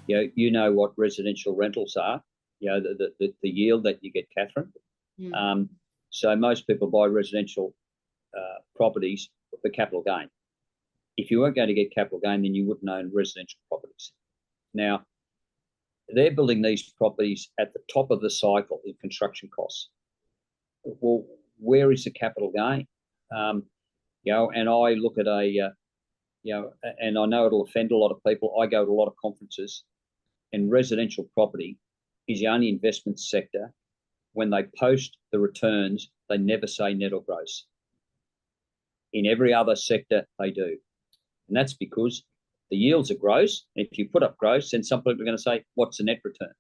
you know what residential rentals are. The yield that you get, Catherine. So most people buy residential properties for capital gain. If you weren't going to get capital gain, then you wouldn't own residential properties. Now, they're building these properties at the top of the cycle in construction costs. Well, where is the capital gain? And I look at and I know it'll offend a lot of people. I go to a lot of conferences, and residential property is the only investment sector when they post the returns, they never say net or gross. In every other sector, they do. And that's because the yields are gross. If you put up gross, then some people are going to say, what's the net return?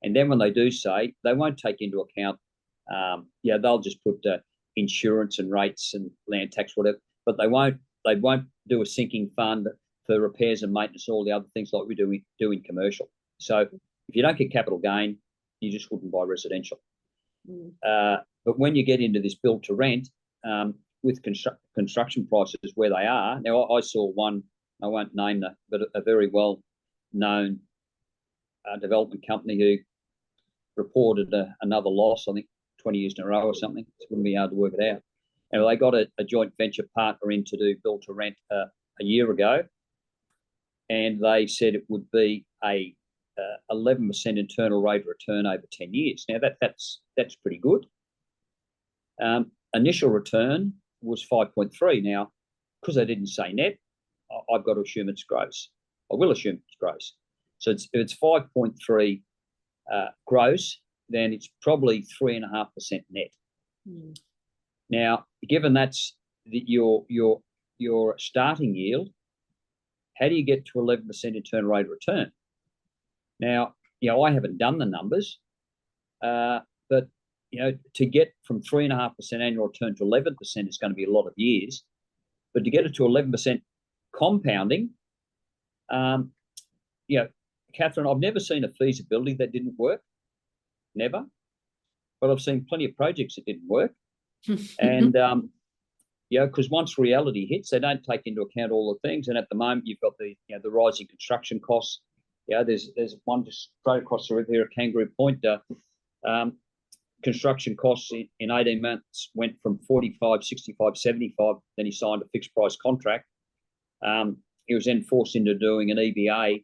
And then when they do say, they won't take into account, they'll just put insurance and rates and land tax, whatever, but they won't do a sinking fund for repairs and maintenance and all the other things like we do in commercial. So if you don't get capital gain, you just wouldn't buy residential. But when you get into this build to rent, with construction prices where they are, now I saw one, I won't name that, but a very well-known development company who reported another loss, I think 20 years in a row or something. It wouldn't be hard to work it out. And they got a joint venture partner in to do build to rent a year ago, and they said it would be a 11% internal rate of return over 10 years. Now that's pretty good. Initial return was 5.3. Now, because they didn't say net, I've got to assume it's gross. I will assume it's gross. So if it's 5.3 gross, then it's probably 3.5% net. Now, given that's your starting yield, how do you get to 11% internal rate of return? Now, I haven't done the numbers, but to get from 3.5% annual return to 11% is going to be a lot of years. But to get it to 11% compounding, Catherine, I've never seen a feasibility that didn't work, never. But I've seen plenty of projects that didn't work, and because once reality hits, they don't take into account all the things. And at the moment, you've got the rising construction costs. There's one just straight across the river here at Kangaroo Point. Construction costs in 18 months went from 45, 65, 75. Then he signed a fixed price contract. He was then forced into doing an EBA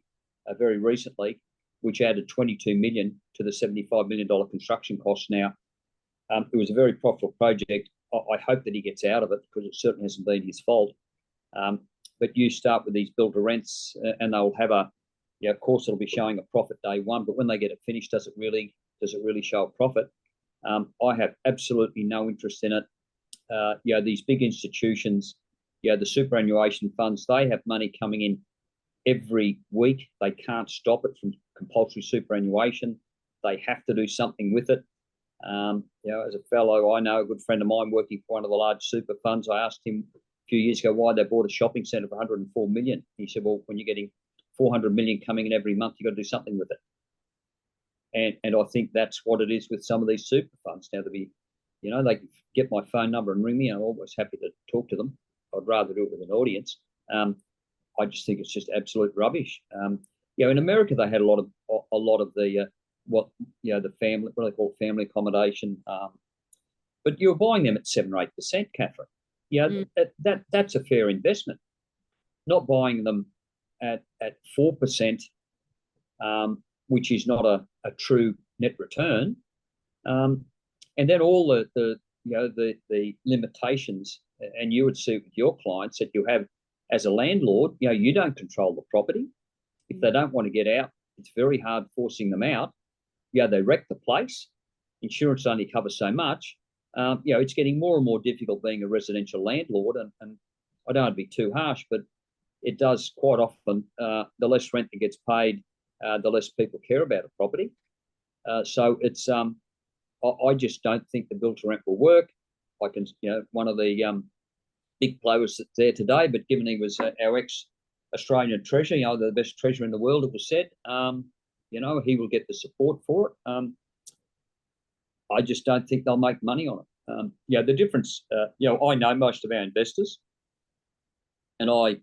very recently, which added 22 million to the $75 million construction cost. Now, it was a very profitable project. I hope that he gets out of it, because it certainly hasn't been his fault. But you start with these build to rents, and they'll have of course it'll be showing a profit day one, but when they get it finished, does it really show a profit? I have absolutely no interest in it. These big institutions, the superannuation funds, they have money coming in every week. They can't stop it from compulsory superannuation. They have to do something with it. As a fellow, I know a good friend of mine working for one of the large super funds, I asked him a few years ago why they bought a shopping centre for 104 million. He said, well, when you're getting 400 million coming in every month, you've got to do something with it. And I think that's what it is with some of these super funds. Now, they can get my phone number and ring me. I'm always happy to talk to them. I'd rather do it with an audience. I just think it's just absolute rubbish. In America, they had a lot of the the family, what they call family accommodation. But you're buying them at 7 or 8%, Catherine. That's a fair investment. Not buying them at 4%, which is not a true net return. And then all the limitations, and you would see with your clients that you have as a landlord, you don't control the property. If they don't want to get out, it's very hard forcing them out. They wreck the place. Insurance only covers so much. It's getting more and more difficult being a residential landlord, and I don't want to be too harsh, but it does quite often. The less rent that gets paid, the less people care about a property. So it's I just don't think the build to rent will work. I can, one of the big players that's there today, but given he was our ex-Australian treasurer, the best treasurer in the world, it was said, he will get the support for it. I just don't think they'll make money on it. The difference, I know most of our investors, and I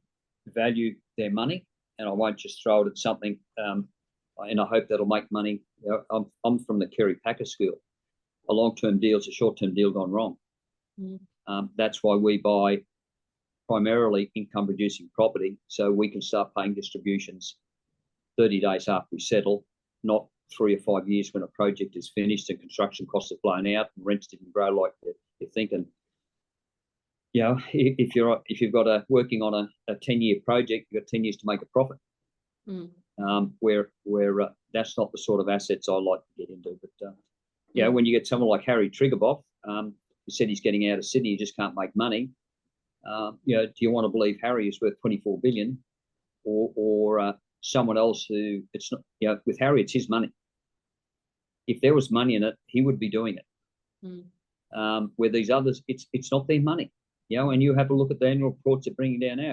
value their money, and I won't just throw it at something, and I hope that'll make money. You know, I'm from the Kerry Packer school. A long-term deal is a short-term deal gone wrong. That's why we buy primarily income-producing property, so we can start paying distributions 30 days after we settle, not 3 or 5 years when a project is finished and construction costs have blown out and rents didn't grow like you're thinking. You know, if you've got working on a 10-year project, you've got 10 years to make a profit. Where that's not the sort of assets I like to get into. But yeah, when you get someone like Harry Triguboff, who said he's getting out of Sydney, he just can't make money. You know, do you want to believe Harry is worth 24 billion, or someone else who it's not? You know, with Harry, it's his money. If there was money in it, he would be doing it. Where these others, it's not their money. You know, and you have a look at the annual reports they're bringing down now.